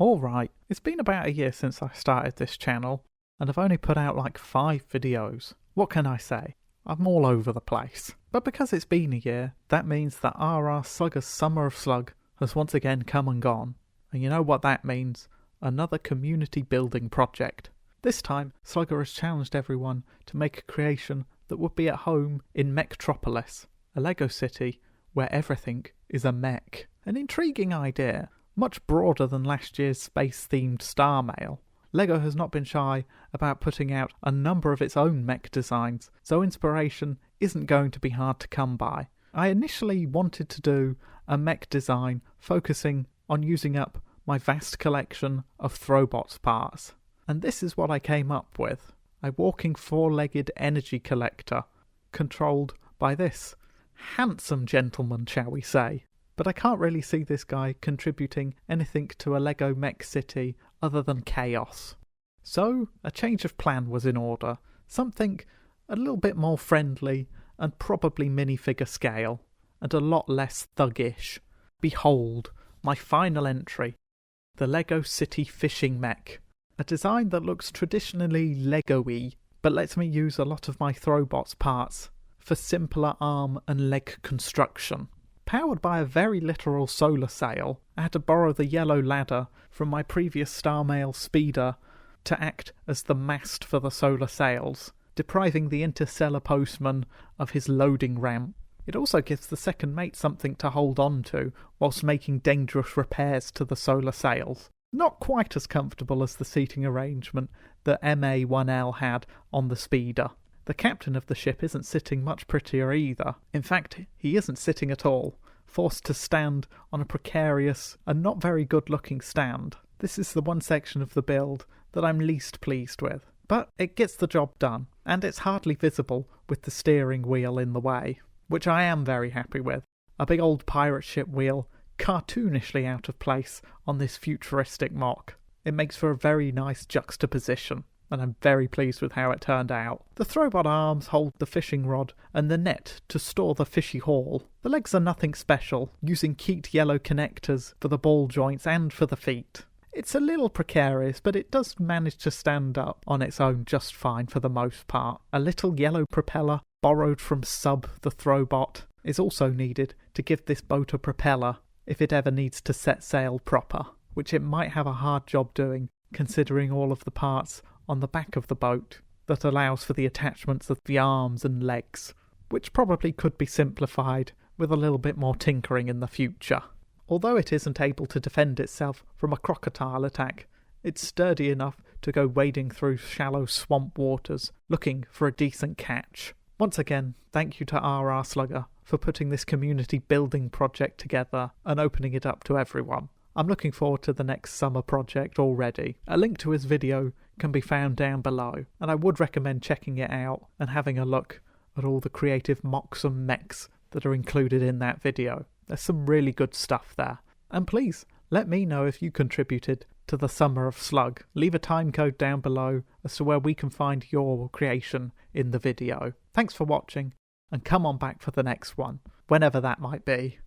Alright, it's been about a year since I started this channel, and I've only put out like 5 videos. What can I say? I'm all over the place. But because it's been a year, that means that Slugger's Summer of Slug has once again come and gone. And you know what that means? Another community building project. This time, Slugger has challenged everyone to make a creation that would be at home in Mechtropolis, a Lego city where everything is a mech. An intriguing idea, much broader than last year's space-themed Star Mail. Lego has not been shy about putting out a number of its own mech designs, so inspiration isn't going to be hard to come by. I initially wanted to do a mech design focusing on using up my vast collection of Throwbots parts, and this is what I came up with. A walking four-legged energy collector, controlled by this handsome gentleman, shall we say. But I can't really see this guy contributing anything to a Lego mech city other than chaos. So, a change of plan was in order. Something a little bit more friendly and probably minifigure scale, and a lot less thuggish. Behold, my final entry, the Lego City Fishing Mech. A design that looks traditionally Lego-y, but lets me use a lot of my Throwbots parts for simpler arm and leg construction. Powered by a very literal solar sail, I had to borrow the yellow ladder from my previous Star Mail speeder to act as the mast for the solar sails, depriving the interstellar postman of his loading ramp. It also gives the second mate something to hold on to whilst making dangerous repairs to the solar sails. Not quite as comfortable as the seating arrangement that MA1L had on the speeder. The captain of the ship isn't sitting much prettier either. In fact, he isn't sitting at all, forced to stand on a precarious and not very good looking stand. This is the one section of the build that I'm least pleased with. But it gets the job done, and it's hardly visible with the steering wheel in the way, which I am very happy with. A big old pirate ship wheel, cartoonishly out of place on this futuristic mock. It makes for a very nice juxtaposition, and I'm very pleased with how it turned out. The Throwbot arms hold the fishing rod and the net to store the fishy haul. The legs are nothing special, using Keat yellow connectors for the ball joints and for the feet. It's a little precarious, but it does manage to stand up on its own just fine for the most part. A little yellow propeller, borrowed from Sub the Throwbot, is also needed to give this boat a propeller if it ever needs to set sail proper, which it might have a hard job doing, considering all of the parts on the back of the boat that allows for the attachments of the arms and legs, which probably could be simplified with a little bit more tinkering in the future. Although it isn't able to defend itself from a crocodile attack, it's sturdy enough to go wading through shallow swamp waters looking for a decent catch. Once again, thank you to Slugger for putting this community building project together and opening it up to everyone. I'm looking forward to the next summer project already. A link to his video can be found down below, and I would recommend checking it out and having a look at all the creative mocks and mechs that are included in that video. There's some really good stuff there. And please, let me know if you contributed to the Summer of Slug. Leave a timecode down below as to where we can find your creation in the video. Thanks for watching, and come on back for the next one, whenever that might be.